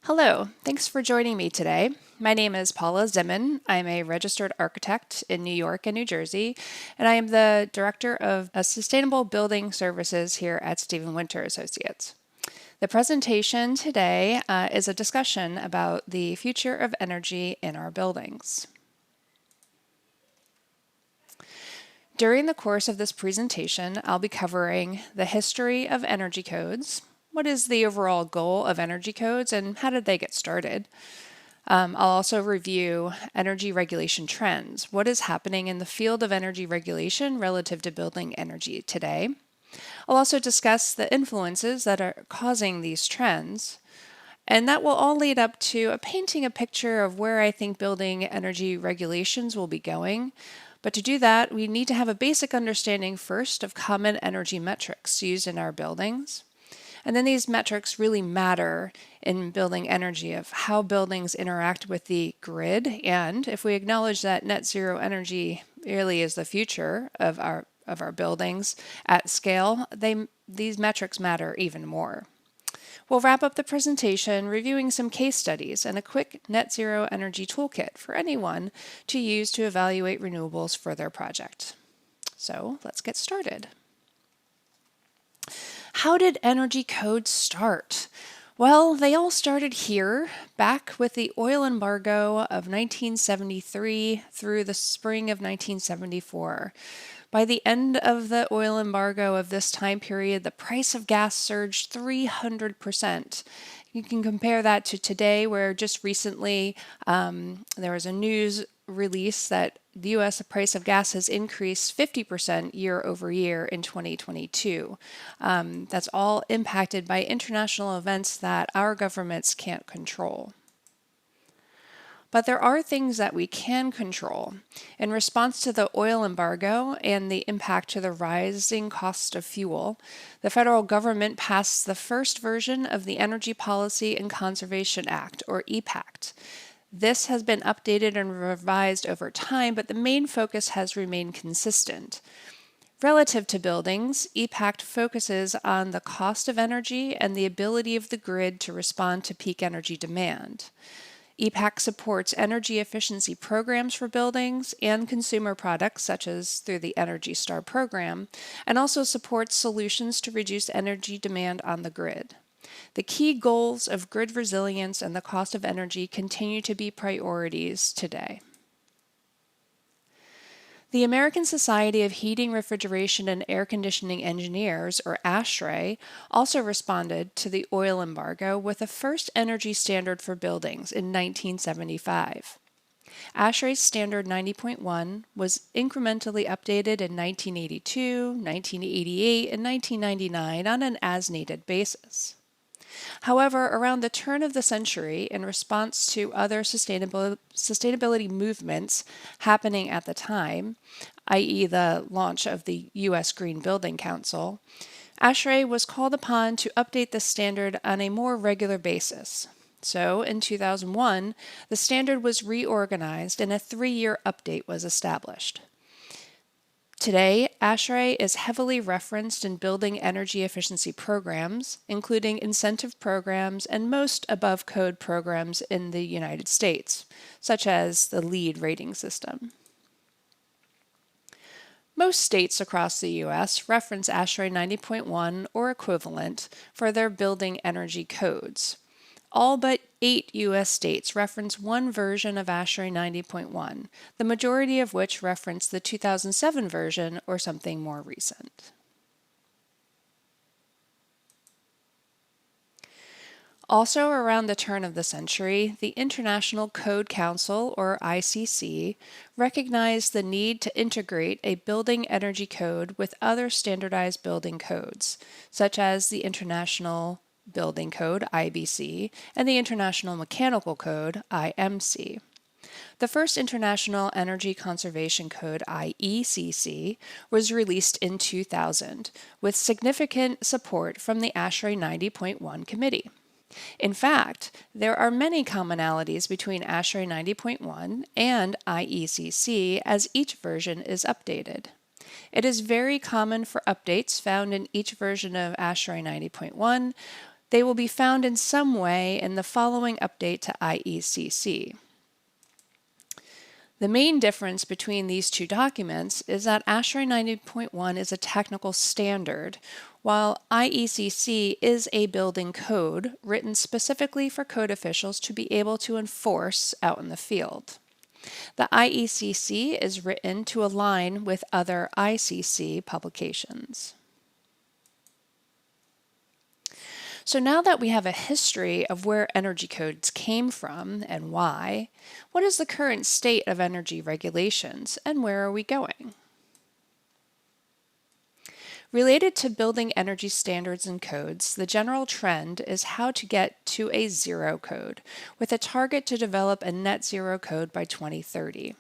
Hello, thanks for joining me today. My name is Paula Zimin. I'm a registered architect in New York and New Jersey, and I am the Director of Sustainable Building Services here at Stephen Winter Associates. The presentation today is a discussion about the future of energy in our buildings. During the course of this presentation, I'll be covering the history of energy codes. What is the overall goal of energy codes and how did they get started? I'll also review energy regulation trends. What is happening in the field of energy regulation relative to building energy today? I'll also discuss the influences that are causing these trends. And that will all lead up to painting a picture of where I think building energy regulations will be going. But to do that, we need to have a basic understanding first of common energy metrics used in our buildings. And then these metrics really matter in building energy of how buildings interact with the grid. And if we acknowledge that net zero energy really is the future of our buildings at scale, these metrics matter even more. We'll wrap up the presentation reviewing some case studies and a quick net zero energy toolkit for anyone to use to evaluate renewables for their project. So let's get started. How did energy codes start? Well, they all started here, back with the oil embargo of 1973 through the spring of 1974. By the end of the oil embargo of this time period, the price of gas surged 300%. You can compare that to today, where just recently there was a news release that the U.S. price of gas has increased 50% year over year in 2022. That's all impacted by international events that our governments can't control. But there are things that we can control. In response to the oil embargo and the impact to the rising cost of fuel, the federal government passed the first version of the Energy Policy and Conservation Act, or EPACT. This has been updated and revised over time, but the main focus has remained consistent. Relative to buildings, EPACT focuses on the cost of energy and the ability of the grid to respond to peak energy demand. EPACT supports energy efficiency programs for buildings and consumer products, such as through the Energy Star program, and also supports solutions to reduce energy demand on the grid. The key goals of grid resilience and the cost of energy continue to be priorities today. The American Society of Heating, Refrigeration, and Air Conditioning Engineers, or ASHRAE, also responded to the oil embargo with the first energy standard for buildings in 1975. ASHRAE's Standard 90.1 was incrementally updated in 1982, 1988, and 1999 on an as-needed basis. However, around the turn of the century, in response to other sustainability movements happening at the time, i.e. the launch of the U.S. Green Building Council, ASHRAE was called upon to update the standard on a more regular basis. So, in 2001, the standard was reorganized and a 3-year update was established. Today, ASHRAE is heavily referenced in building energy efficiency programs, including incentive programs and most above-code programs in the United States, such as the LEED rating system. Most states across the U.S. reference ASHRAE 90.1 or equivalent for their building energy codes. All but 8 U.S. states reference one version of ASHRAE 90.1, the majority of which reference the 2007 version or something more recent. Also around the turn of the century, the International Code Council, or ICC, recognized the need to integrate a building energy code with other standardized building codes, such as the International Building Code, IBC, and the International Mechanical Code, IMC. The first International Energy Conservation Code, IECC, was released in 2000, with significant support from the ASHRAE 90.1 committee. In fact, there are many commonalities between ASHRAE 90.1 and IECC as each version is updated. It is very common for updates found in each version of ASHRAE 90.1 They will be found in some way in the following update to IECC. The main difference between these two documents is that ASHRAE 90.1 is a technical standard, while IECC is a building code written specifically for code officials to be able to enforce out in the field. The IECC is written to align with other ICC publications. So now that we have a history of where energy codes came from and why, what is the current state of energy regulations and where are we going? Related to building energy standards and codes, the general trend is how to get to a zero code, with a target to develop a net zero code by 2030.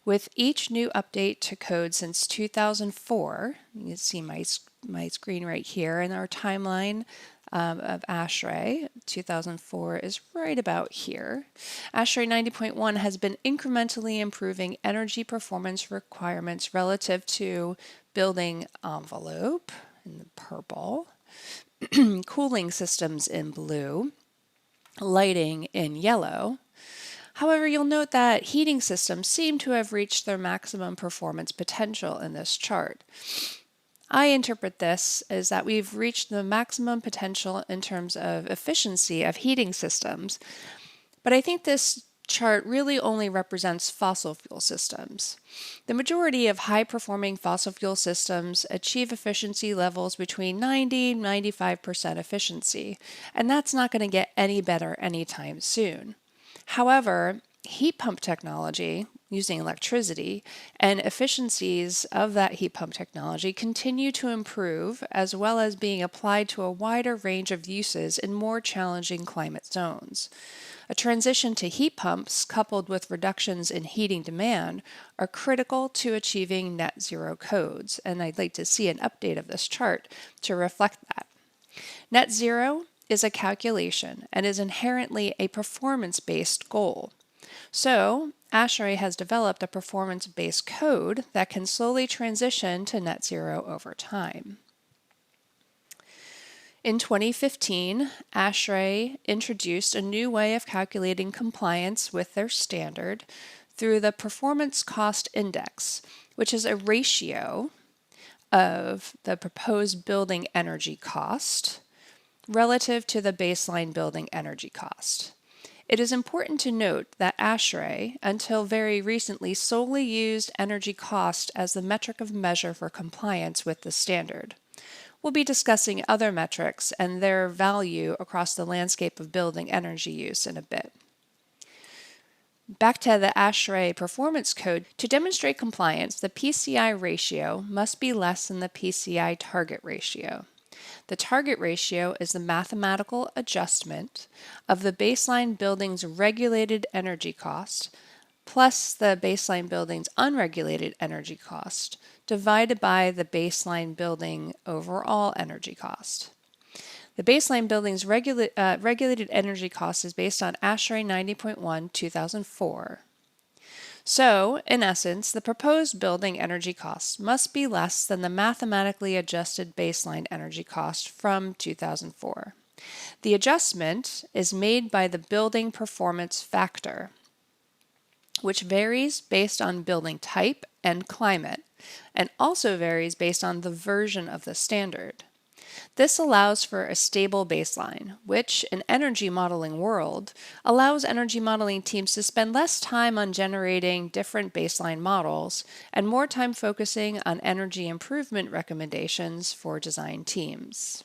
With each new update to code since 2004, you can see my screen right here in our timeline of ASHRAE. 2004 is right about here. ASHRAE 90.1 has been incrementally improving energy performance requirements relative to building envelope in the purple, cooling systems in blue, lighting in yellow. However, you'll note that heating systems seem to have reached their maximum performance potential in this chart. I interpret this as that we've reached the maximum potential in terms of efficiency of heating systems, but I think this chart really only represents fossil fuel systems. The majority of high-performing fossil fuel systems achieve efficiency levels between 90 and 95% efficiency, and that's not going to get any better anytime soon. However, heat pump technology using electricity and efficiencies of that heat pump technology continue to improve, as well as being applied to a wider range of uses in more challenging climate zones. A transition to heat pumps coupled with reductions in heating demand are critical to achieving net zero codes, and I'd like to see an update of this chart to reflect that. Net zero is a calculation and is inherently a performance-based goal. So, ASHRAE has developed a performance-based code that can slowly transition to net zero over time. In 2015, ASHRAE introduced a new way of calculating compliance with their standard through the Performance Cost Index, which is a ratio of the proposed building energy cost relative to the baseline building energy cost. It is important to note that ASHRAE, until very recently, solely used energy cost as the metric of measure for compliance with the standard. We'll be discussing other metrics and their value across the landscape of building energy use in a bit. Back to the ASHRAE performance code, to demonstrate compliance, the PCI ratio must be less than the PCI target ratio. The target ratio is the mathematical adjustment of the baseline building's regulated energy cost plus the baseline building's unregulated energy cost divided by the baseline building overall energy cost. The baseline building's regulated energy cost is based on ASHRAE 90.1 2004. So, in essence, the proposed building energy cost must be less than the mathematically adjusted baseline energy cost from 2004. The adjustment is made by the building performance factor, which varies based on building type and climate, and also varies based on the version of the standard. This allows for a stable baseline, which in energy modeling world allows energy modeling teams to spend less time on generating different baseline models and more time focusing on energy improvement recommendations for design teams.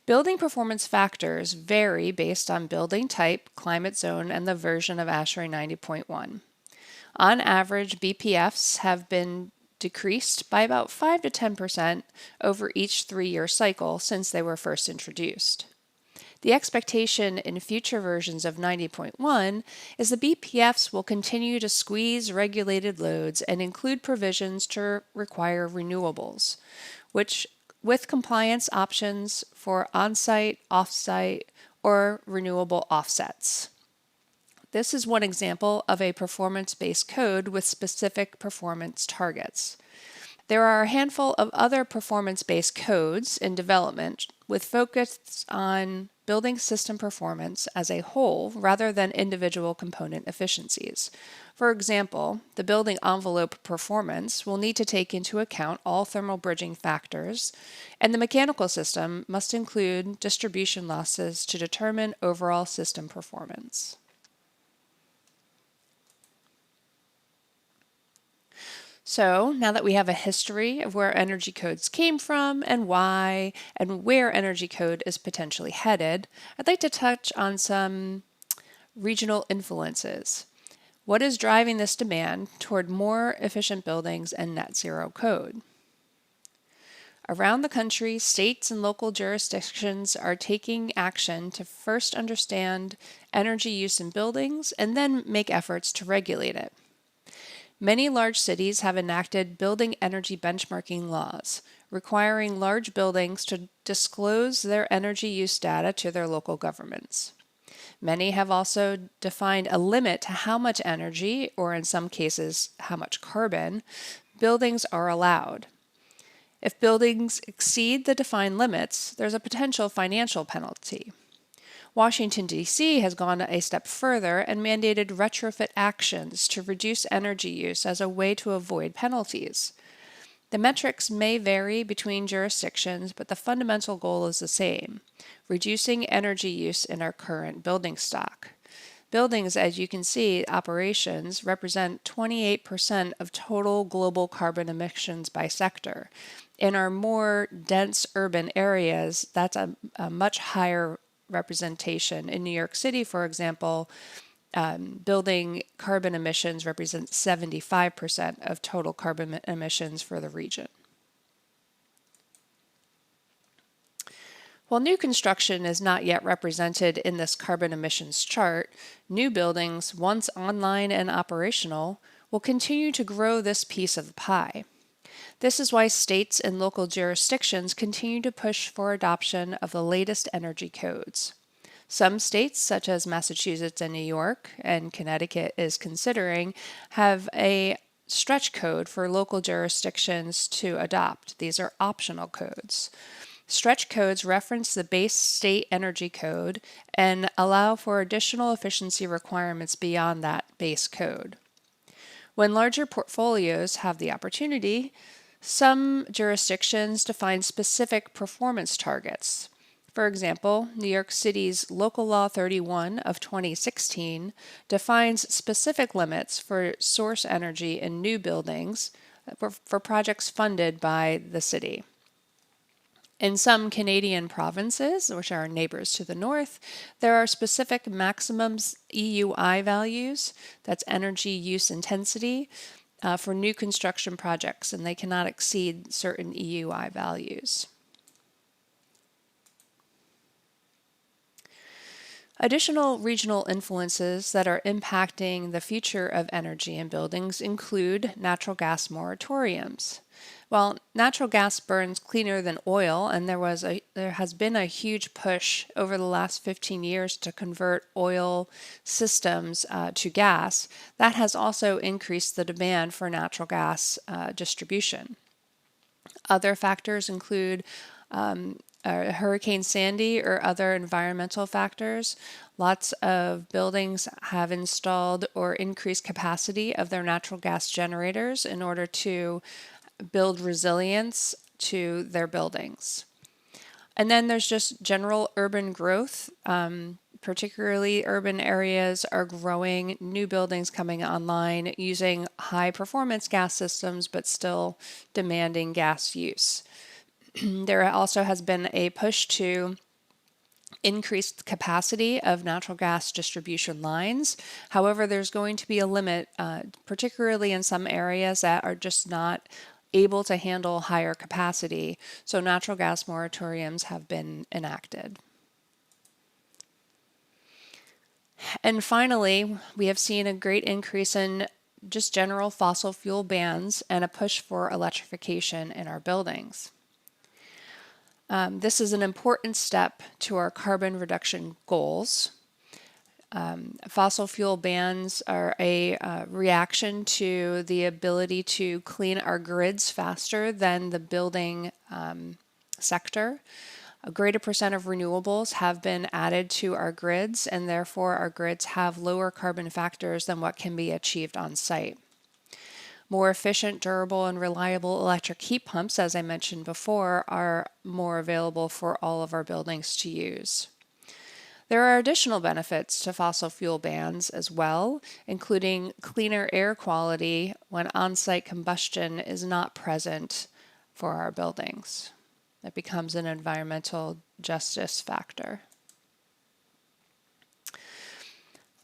Building performance factors vary based on building type, climate zone, and the version of ASHRAE 90.1. On average, BPFs have been decreased by about 5 to 10% over each 3-year cycle since they were first introduced. The expectation in future versions of 90.1 is the BPFs will continue to squeeze regulated loads and include provisions to require renewables, which with compliance options for on-site, off-site, or renewable offsets. This is one example of a performance-based code with specific performance targets. There are a handful of other performance-based codes in development with focus on building system performance as a whole rather than individual component efficiencies. For example, the building envelope performance will need to take into account all thermal bridging factors, and the mechanical system must include distribution losses to determine overall system performance. So now that we have a history of where energy codes came from and why, and where energy code is potentially headed, I'd like to touch on some regional influences. What is driving this demand toward more efficient buildings and net zero code? Around the country, states and local jurisdictions are taking action to first understand energy use in buildings and then make efforts to regulate it. Many large cities have enacted building energy benchmarking laws, requiring large buildings to disclose their energy use data to their local governments. Many have also defined a limit to how much energy, or in some cases, how much carbon, buildings are allowed. If buildings exceed the defined limits, there's a potential financial penalty. Washington, D.C. has gone a step further and mandated retrofit actions to reduce energy use as a way to avoid penalties. The metrics may vary between jurisdictions, but the fundamental goal is the same: reducing energy use in our current building stock. Buildings, as you can see, operations represent 28% of total global carbon emissions by sector. In our more dense urban areas, that's a much higher representation. In New York City, for example, building carbon emissions represent 75% of total carbon emissions for the region. While new construction is not yet represented in this carbon emissions chart, new buildings, once online and operational, will continue to grow this piece of the pie. This is why states and local jurisdictions continue to push for adoption of the latest energy codes. Some states, such as Massachusetts and New York, and Connecticut is considering, have a stretch code for local jurisdictions to adopt. These are optional codes. Stretch codes reference the base state energy code and allow for additional efficiency requirements beyond that base code. When larger portfolios have the opportunity, some jurisdictions define specific performance targets. For example, New York City's Local Law 31 of 2016 defines specific limits for source energy in new buildings for projects funded by the city. In some Canadian provinces, which are our neighbors to the north, there are specific maximum EUI values, that's energy use intensity, for new construction projects, and they cannot exceed certain EUI values. Additional regional influences that are impacting the future of energy in buildings include natural gas moratoriums. While natural gas burns cleaner than oil, and there has been a huge push over the last 15 years to convert oil systems to gas, that has also increased the demand for natural gas distribution. Other factors include Hurricane Sandy or other environmental factors. Lots of buildings have installed or increased capacity of their natural gas generators in order to build resilience to their buildings. And then there's just general urban growth. Particularly urban areas are growing, new buildings coming online using high performance gas systems but still demanding gas use. There also has been a push to increase the capacity of natural gas distribution lines. However, there's going to be a limit, particularly in some areas that are just not able to handle higher capacity. So natural gas moratoriums have been enacted. And finally, we have seen a great increase in just general fossil fuel bans and a push for electrification in our buildings. This is an important step to our carbon reduction goals. Fossil fuel bans are a reaction to the ability to clean our grids faster than the building sector. A greater percent of renewables have been added to our grids, and therefore our grids have lower carbon factors than what can be achieved on site. More efficient, durable, and reliable electric heat pumps, as I mentioned before, are more available for all of our buildings to use. There are additional benefits to fossil fuel bans as well, including cleaner air quality when on-site combustion is not present for our buildings. It becomes an environmental justice factor.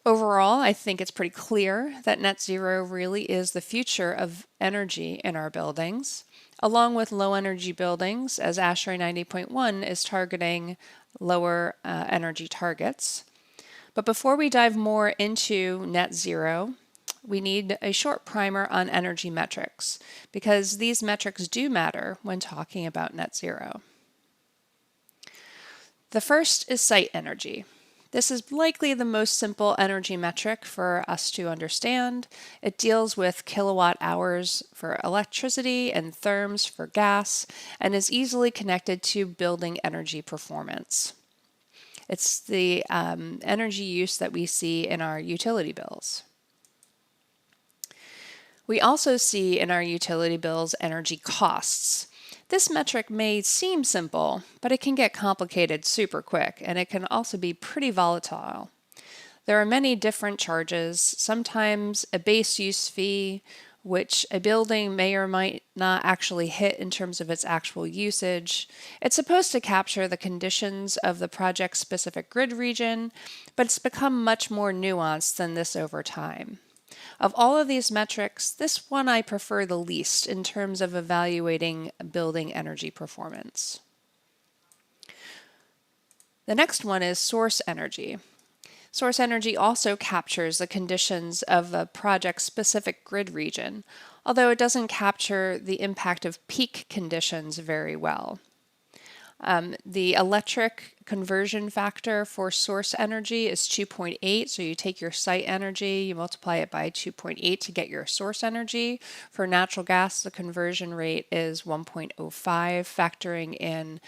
Overall, I think it's pretty clear that net zero really is the future of energy in our buildings. Along with low energy buildings, as ASHRAE 90.1 is targeting lower energy targets. But before we dive more into net zero, we need a short primer on energy metrics, because these metrics do matter when talking about net zero. The first is site energy. This is likely the most simple energy metric for us to understand. It deals with kilowatt hours for electricity and therms for gas, and is easily connected to building energy performance. It's the energy use that we see in our utility bills. We also see in our utility bills energy costs. This metric may seem simple, but it can get complicated super quick, and it can also be pretty volatile. There are many different charges, sometimes a base use fee, which a building may or might not actually hit in terms of its actual usage. It's supposed to capture the conditions of the project's specific grid region, but it's become much more nuanced than this over time. Of all of these metrics, this one I prefer the least in terms of evaluating building energy performance. The next one is source energy. Source energy also captures the conditions of a project's specific grid region, although it doesn't capture the impact of peak conditions very well. The electric conversion factor for source energy is 2.8, so you take your site energy, you multiply it by 2.8 to get your source energy. For natural gas, the conversion rate is 1.05, factoring in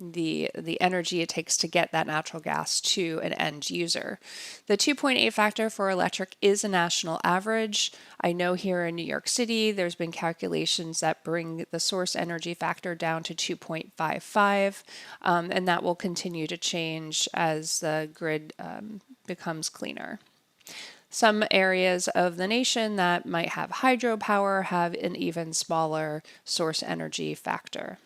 the energy it takes to get that natural gas to an end user. The 2.8 factor for electric is a national average. I know here in New York City there's been calculations that bring the source energy factor down to 2.55, and that will continue to change as the grid becomes cleaner. Some areas of the nation that might have hydropower have an even smaller source energy factor.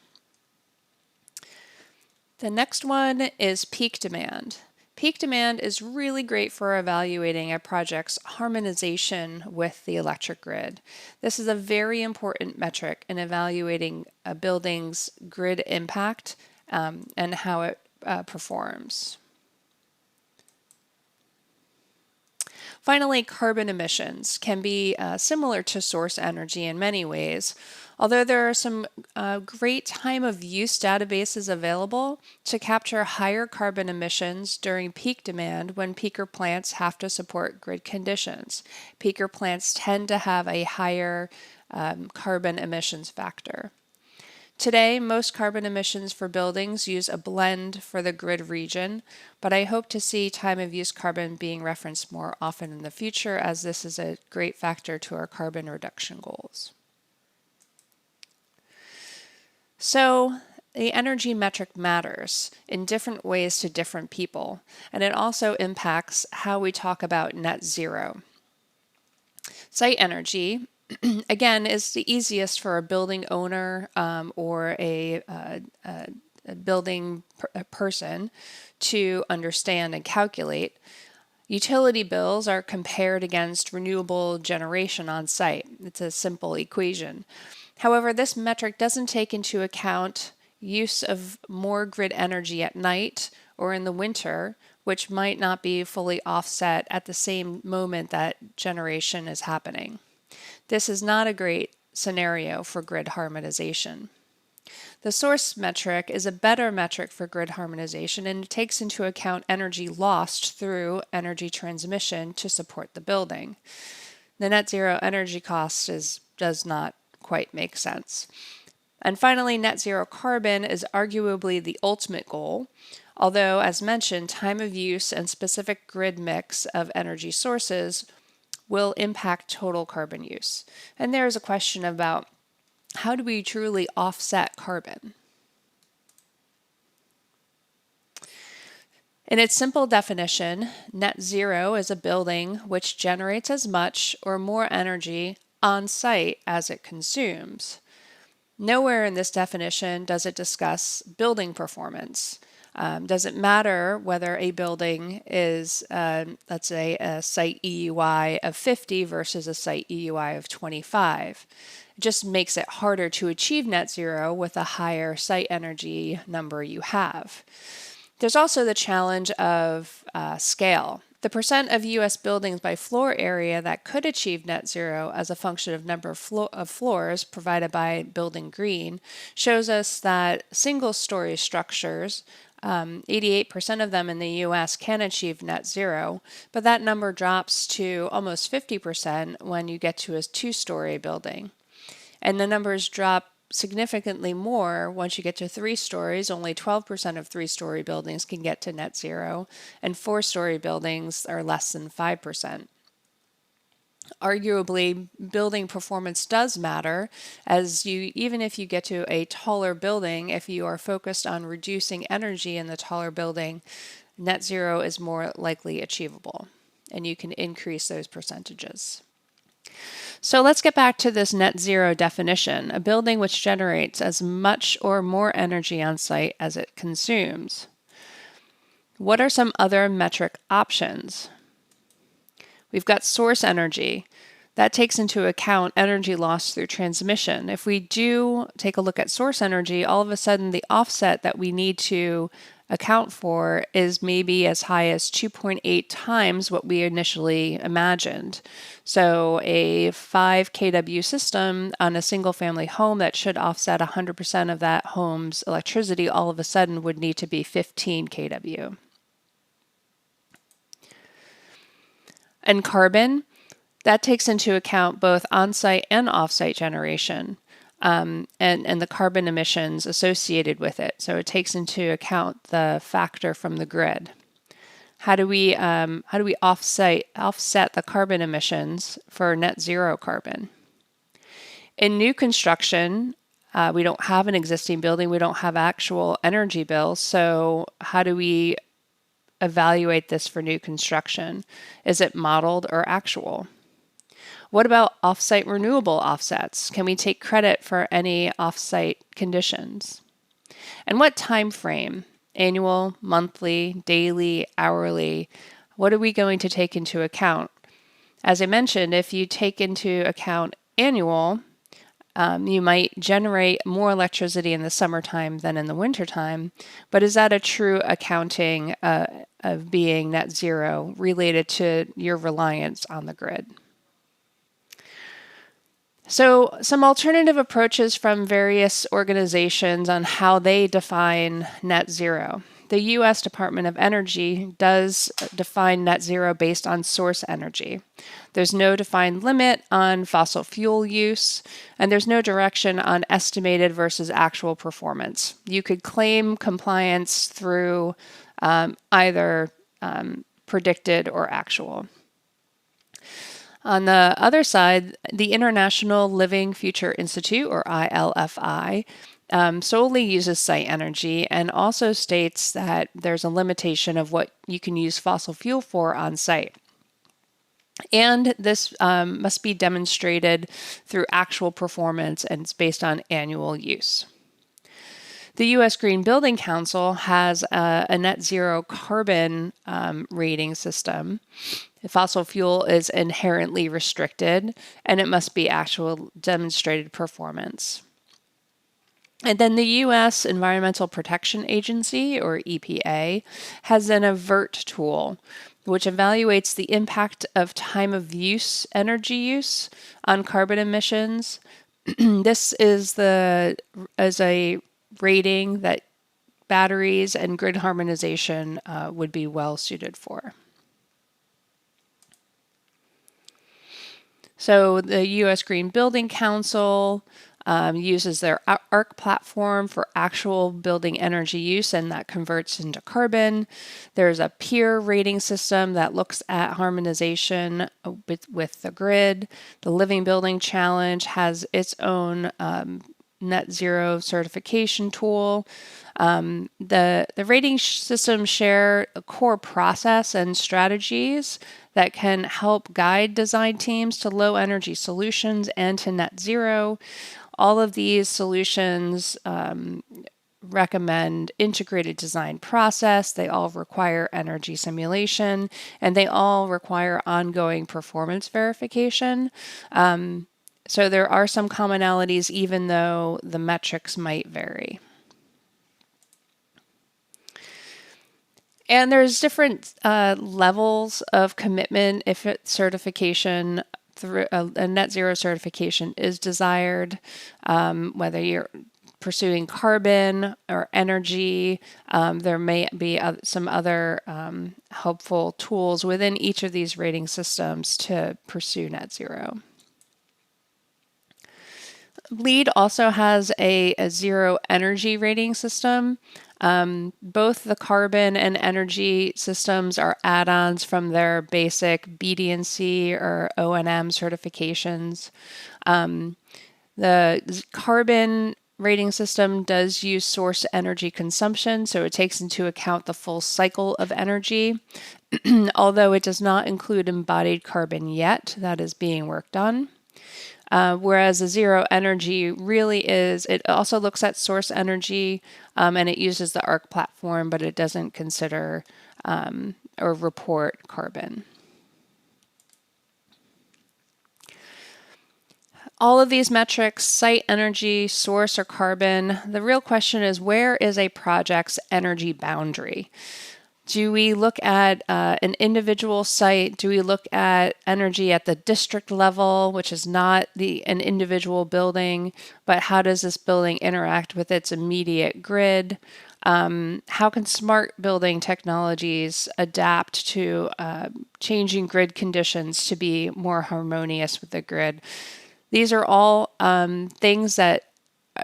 The next one is peak demand. Peak demand is really great for evaluating a project's harmonization with the electric grid. This is a very important metric in evaluating a building's grid impact and how it performs. Finally, carbon emissions can be similar to source energy in many ways, although there are some great time of use databases available to capture higher carbon emissions during peak demand when peaker plants have to support grid conditions. Peaker plants tend to have a higher carbon emissions factor. Today, most carbon emissions for buildings use a blend for the grid region, but I hope to see time of use carbon being referenced more often in the future, as this is a great factor to our carbon reduction goals. So, the energy metric matters in different ways to different people, and it also impacts how we talk about net zero. Site energy, again, is the easiest for a building owner or a building person to understand and calculate. Utility bills are compared against renewable generation on site. It's a simple equation. However, this metric doesn't take into account use of more grid energy at night or in the winter, which might not be fully offset at the same moment that generation is happening. This is not a great scenario for grid harmonization. The source metric is a better metric for grid harmonization, and it takes into account energy lost through energy transmission to support the building. The net zero energy cost does not quite make sense. And finally, net zero carbon is arguably the ultimate goal, although, as mentioned, time of use and specific grid mix of energy sources will impact total carbon use. And there is a question about how do we truly offset carbon? In its simple definition, net zero is a building which generates as much or more energy on site as it consumes. Nowhere in this definition does it discuss building performance. Does it matter whether a building is, let's say, a site EUI of 50 versus a site EUI of 25? It just makes it harder to achieve net zero with a higher site energy number you have. There's also the challenge of scale. The percent of U.S. buildings by floor area that could achieve net zero as a function of number of floors provided by Building Green shows us that single-story structures, 88% of them in the U.S. can achieve net zero, but that number drops to almost 50% when you get to a two-story building. And the numbers drop significantly more once you get to 3 stories. Only 12% of 3-story buildings can get to net zero, and 4-story buildings are less than 5%. Arguably, building performance does matter, as even if you get to a taller building, if you are focused on reducing energy in the taller building, net zero is more likely achievable, and you can increase those percentages. So let's get back to this net zero definition, a building which generates as much or more energy on site as it consumes. What are some other metric options? We've got source energy. That takes into account energy loss through transmission. If we do take a look at source energy, all of a sudden the offset that we need to account for is maybe as high as 2.8 times what we initially imagined. So a 5 kW system on a single family home that should offset 100% of that home's electricity all of a sudden would need to be 15 kW. And carbon, that takes into account both on-site and off-site generation. And the carbon emissions associated with it. So it takes into account the factor from the grid. How do we offset the carbon emissions for net zero carbon? In new construction, we don't have an existing building. We don't have actual energy bills. So how do we evaluate this for new construction? Is it modeled or actual? What about off-site renewable offsets? Can we take credit for any off-site conditions? And what time frame? Annual, monthly, daily, hourly? What are we going to take into account? As I mentioned, if you take into account annual, you might generate more electricity in the summertime than in the wintertime, but is that a true accounting of being net zero related to your reliance on the grid? So some alternative approaches from various organizations on how they define net zero. The U.S. Department of Energy does define net zero based on source energy. There's no defined limit on fossil fuel use, and there's no direction on estimated versus actual performance. You could claim compliance through either predicted or actual. On the other side, the International Living Future Institute, or ILFI, solely uses site energy and also states that there's a limitation of what you can use fossil fuel for on site. And this must be demonstrated through actual performance, and it's based on annual use. The U.S. Green Building Council has a net zero carbon rating system. Fossil fuel is inherently restricted, and it must be actual demonstrated performance. And then the U.S. Environmental Protection Agency, or EPA, has an AVERT tool, which evaluates the impact of time of use energy use on carbon emissions This is a rating that batteries and grid harmonization would be well suited for. So the U.S. Green Building Council uses their ARC platform for actual building energy use, and that converts into carbon. There's a peer rating system that looks at harmonization with the grid. The Living Building Challenge has its own net zero certification tool. The rating systems share a core process and strategies that can help guide design teams to low energy solutions and to net zero. All of these solutions recommend integrated design process. They all require energy simulation, and they all require ongoing performance verification. So there are some commonalities, even though the metrics might vary. And there's different levels of commitment if certification through a net zero certification is desired, whether you're pursuing carbon or energy. There may be some other helpful tools within each of these rating systems to pursue net zero. LEED also has a zero energy rating system. Both the carbon and energy systems are add-ons from their basic BD&C or O&M certifications. The carbon rating system does use source energy consumption, so it takes into account the full cycle of energy, although it does not include embodied carbon yet. That is being worked on. Whereas the zero energy really is, it also looks at source energy and it uses the ARC platform, but it doesn't consider or report carbon. All of these metrics, site energy, source, or carbon, the real question is, where is a project's energy boundary? Do we look at an individual site? Do we look at energy at the district level, which is not an individual building, but how does this building interact with its immediate grid? How can smart building technologies adapt to changing grid conditions to be more harmonious with the grid? These are all things that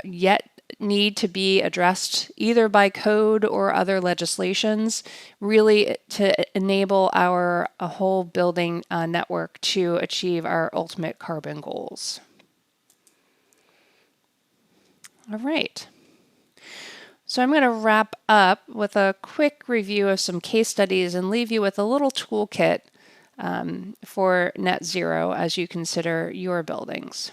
yet need to be addressed either by code or other legislations, really to enable our whole building network to achieve our ultimate carbon goals. All right. So I'm going to wrap up with a quick review of some case studies and leave you with a little toolkit for net zero as you consider your buildings.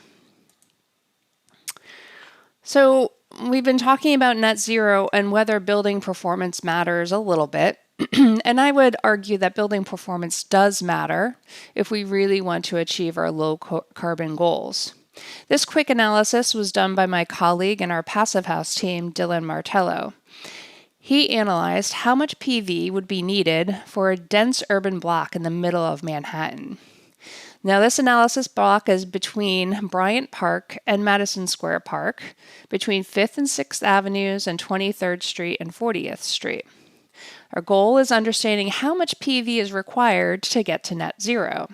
So we've been talking about net zero and whether building performance matters a little bit. And I would argue that building performance does matter if we really want to achieve our low carbon goals. This quick analysis was done by my colleague in our Passive House team, Dylan Martello. He analyzed how much PV would be needed for a dense urban block in the middle of Manhattan. Now, this analysis block is between Bryant Park and Madison Square Park, between 5th and 6th Avenues and 23rd Street and 40th Street. Our goal is understanding how much PV is required to get to net zero.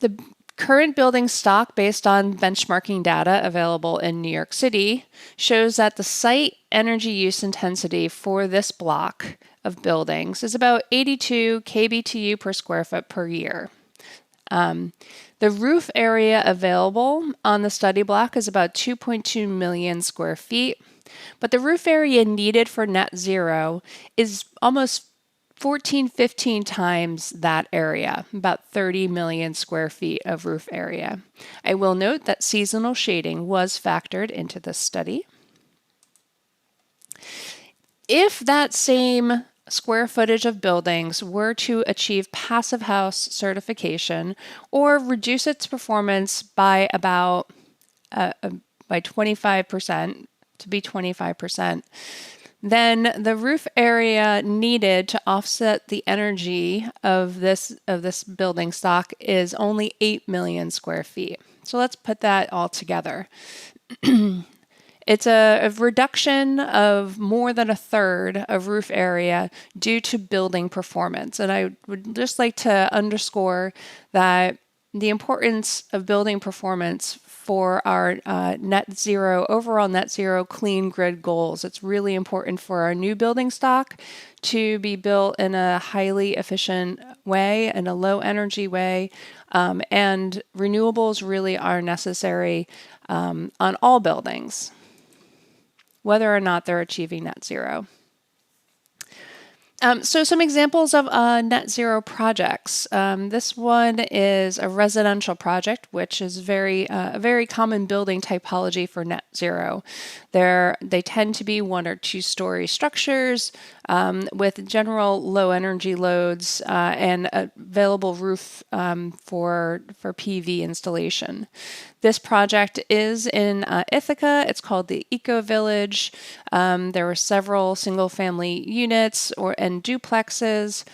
The current building stock, based on benchmarking data available in New York City, shows that the site energy use intensity for this block of buildings is about 82 kBTU per square foot per year. The roof area available on the study block is about 2.2 million square feet, but the roof area needed for net zero is almost 15 times that area, about 30 million square feet of roof area. I will note that seasonal shading was factored into this study. If that same square footage of buildings were to achieve Passive House certification or reduce its performance by by 25%, to be 25%, Then the roof area needed to offset the energy of this building stock is only 8 million square feet. So let's put that all together. It's a reduction of more than a third of roof area due to building performance. And I would just like to underscore that the importance of building performance for our overall net zero clean grid goals. It's really important for our new building stock to be built in a highly efficient way, in a low energy way, and renewables really are necessary on all buildings, whether or not they're achieving net zero. So some examples of net zero projects. This one is a residential project, which is a very common building typology for net zero. They tend to be 1 or 2 story structures with general low energy loads and available roof for PV installation. This project is in Ithaca. It's called the Eco Village. There were several single-family units and duplexes.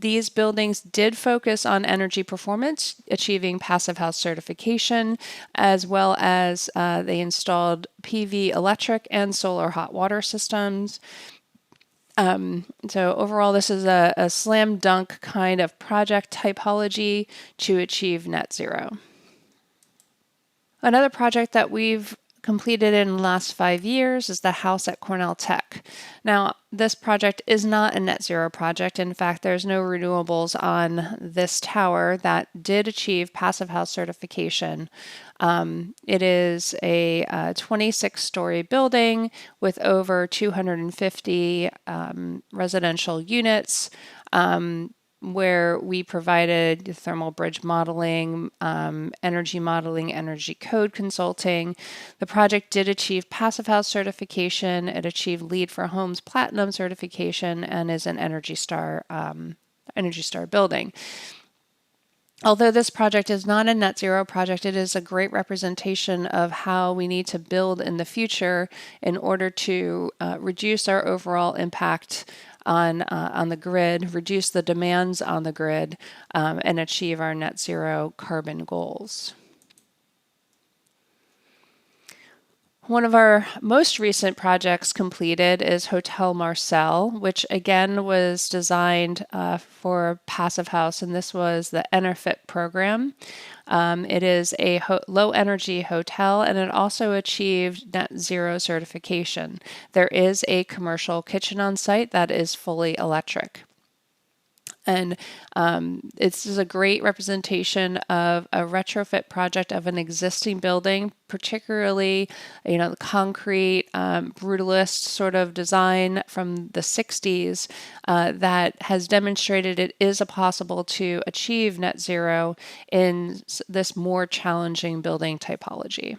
These buildings did focus on energy performance, achieving Passive House certification, as well as they installed PV electric and solar hot water systems. So overall, this is a slam dunk kind of project typology to achieve net zero. Another project that we've completed in the last 5 years is the house at Cornell Tech. Now, this project is not a net zero project. In fact, there's no renewables on this tower that did achieve Passive House certification. It is a 26-story building with over 250 residential units. Where we provided thermal bridge modeling, energy code consulting. The project did achieve Passive House certification. It achieved LEED for Homes Platinum certification and is an Energy Star building. Although this project is not a net zero project, it is a great representation of how we need to build in the future in order to reduce our overall impact on the grid, reduce the demands on the grid, and achieve our net zero carbon goals. One of our most recent projects completed is Hotel Marcel, which again was designed for Passive House, and this was the EnerFit program. It is a low energy hotel, and it also achieved net zero certification. There is a commercial kitchen on site that is fully electric. And this is a great representation of a retrofit project of an existing building, particularly, the concrete, brutalist sort of design from the 60s that has demonstrated it is possible to achieve net zero in this more challenging building typology.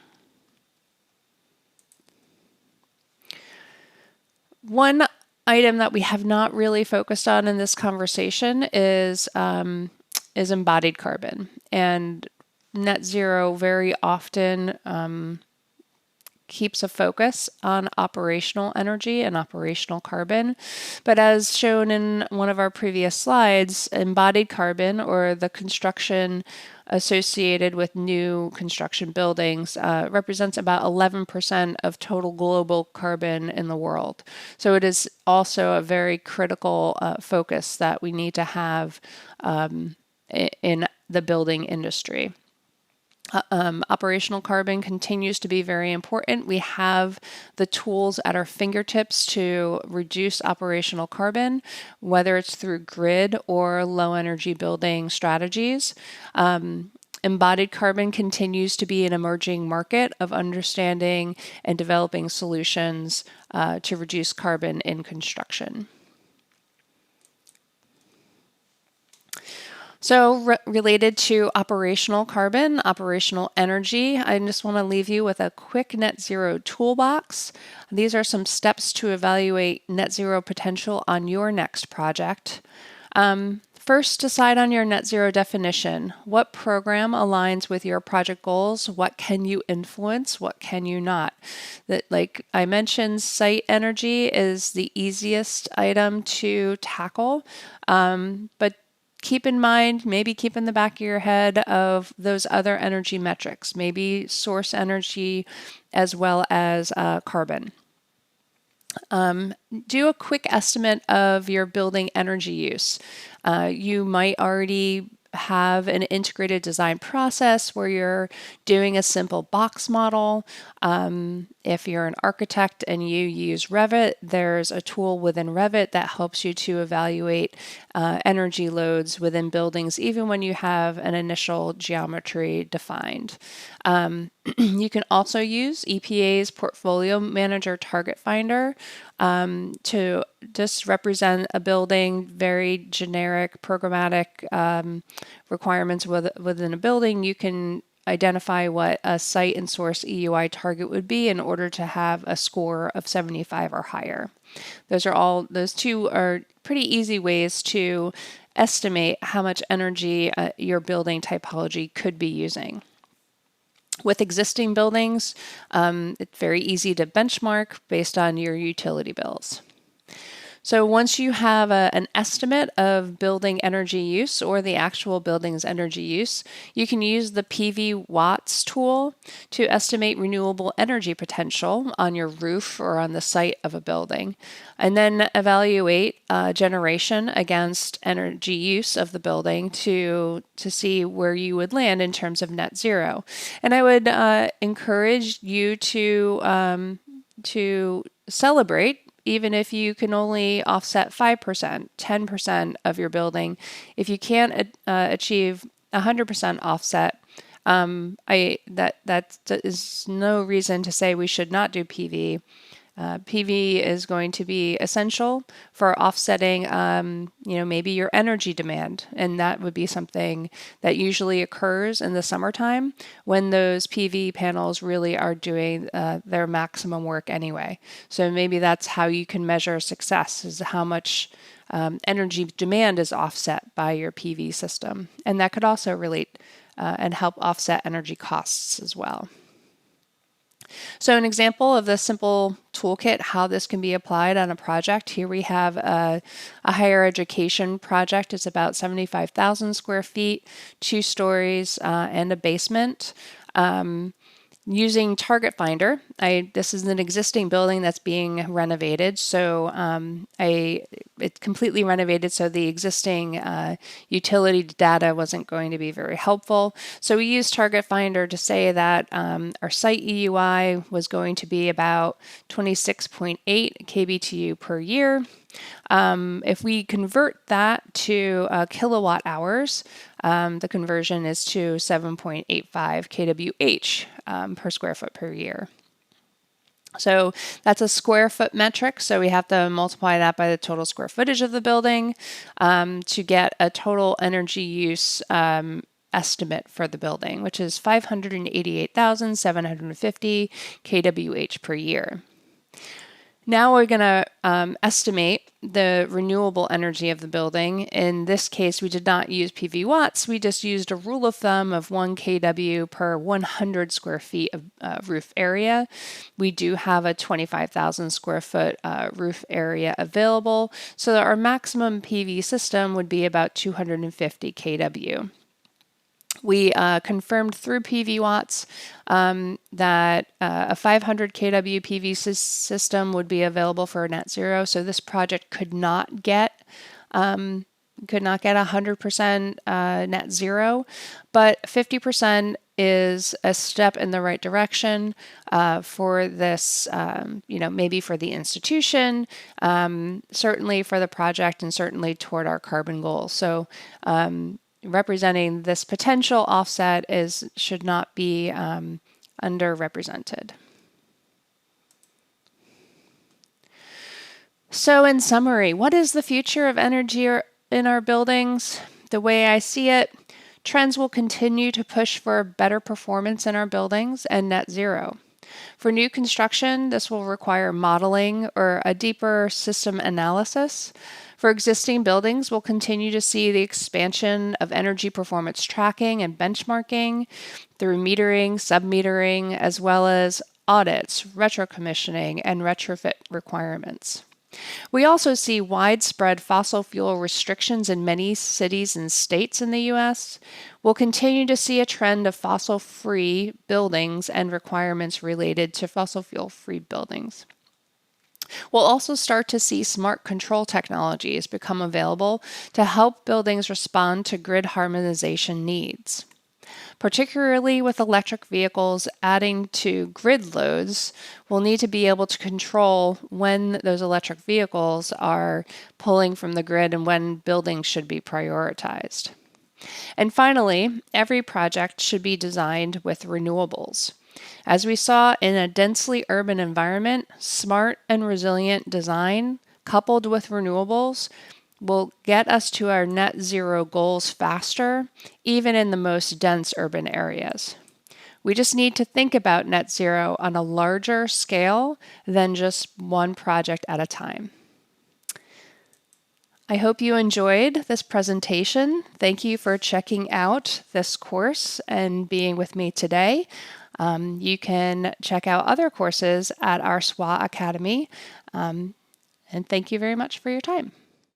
One item that we have not really focused on in this conversation is embodied carbon. And net zero very often keeps a focus on operational energy and operational carbon. But as shown in one of our previous slides, embodied carbon, or the construction associated with new construction buildings, represents about 11% of total global carbon in the world. So it is also a very critical focus that we need to have in the building industry. Operational carbon continues to be very important. We have the tools at our fingertips to reduce operational carbon, whether it's through grid or low energy building strategies. Embodied carbon continues to be an emerging market of understanding and developing solutions to reduce carbon in construction. So related to operational carbon, operational energy, I just want to leave you with a quick net zero toolbox. These are some steps to evaluate net zero potential on your next project. First, decide on your net zero definition. What program aligns with your project goals? What can you influence? What can you not? That, like I mentioned, site energy is the easiest item to tackle, but keep in mind, maybe keep in the back of your head of those other energy metrics, maybe source energy as well as carbon. Do a quick estimate of your building energy use. You might already have an integrated design process where you're doing a simple box model. If you're an architect and you use Revit, there's a tool within Revit that helps you to evaluate energy loads within buildings, even when you have an initial geometry defined. You can also use EPA's Portfolio Manager Target Finder to just represent a building, very generic programmatic requirements within a building. You can identify what a site and source EUI target would be in order to have a score of 75 or higher. Those two are pretty easy ways to estimate how much energy your building typology could be using. With existing buildings, it's very easy to benchmark based on your utility bills. So once you have an estimate of building energy use or the actual building's energy use, you can use the PV Watts tool to estimate renewable energy potential on your roof or on the site of a building, and then evaluate generation against energy use of the building to see where you would land in terms of net zero. And I would encourage you to celebrate even if you can only offset 5%, 10% of your building. If you can't achieve 100% offset, that is no reason to say we should not do PV. PV is going to be essential for offsetting, maybe your energy demand, and that would be something that usually occurs in the summertime when those PV panels really are doing their maximum work anyway. So maybe that's how you can measure success, is how much energy demand is offset by your PV system, and that could also relate and help offset energy costs as well. So an example of the simple toolkit, how this can be applied on a project. Here we have a higher education project. It's about 75,000 square feet, 2 stories, and a basement. Using Target Finder, this is an existing building that's being renovated, so it's completely renovated, so the existing utility data wasn't going to be very helpful. So we used Target Finder to say that our site EUI was going to be about 26.8 kBTU per year. If we convert that to kilowatt hours, the conversion is to 7.85 kWh per square foot per year. So that's a square foot metric, so we have to multiply that by the total square footage of the building to get a total energy use estimate for the building, which is 588,750 kWh per year. Now we're going to estimate the renewable energy of the building. In this case, we did not use PV watts. We just used a rule of thumb of 1 kW per 100 square feet of roof area. We do have a 25,000 square foot roof area available, so that our maximum PV system would be about 250 kW. We confirmed through PV Watts that a 500 kW PV system would be available for net zero. So this project could not get 100% net zero, but 50% is a step in the right direction for this, maybe for the institution, certainly for the project, and certainly toward our carbon goals. So representing this potential offset should not be underrepresented. So in summary, what is the future of energy in our buildings? The way I see it, trends will continue to push for better performance in our buildings and net zero. For new construction, this will require modeling or a deeper system analysis. For existing buildings, we'll continue to see the expansion of energy performance tracking and benchmarking through metering, submetering, as well as audits, retrocommissioning, and retrofit requirements. We also see widespread fossil fuel restrictions in many cities and states in the U.S. We'll continue to see a trend of fossil-free buildings and requirements related to fossil fuel-free buildings. We'll also start to see smart control technologies become available to help buildings respond to grid harmonization needs. Particularly with electric vehicles adding to grid loads, we'll need to be able to control when those electric vehicles are pulling from the grid and when buildings should be prioritized. And finally, every project should be designed with renewables. As we saw in a densely urban environment, smart and resilient design coupled with renewables will get us to our net zero goals faster, even in the most dense urban areas. We just need to think about net zero on a larger scale than just one project at a time. I hope you enjoyed this presentation. Thank you for checking out this course and being with me today. You can check out other courses at our SWA Academy. And thank you very much for your time.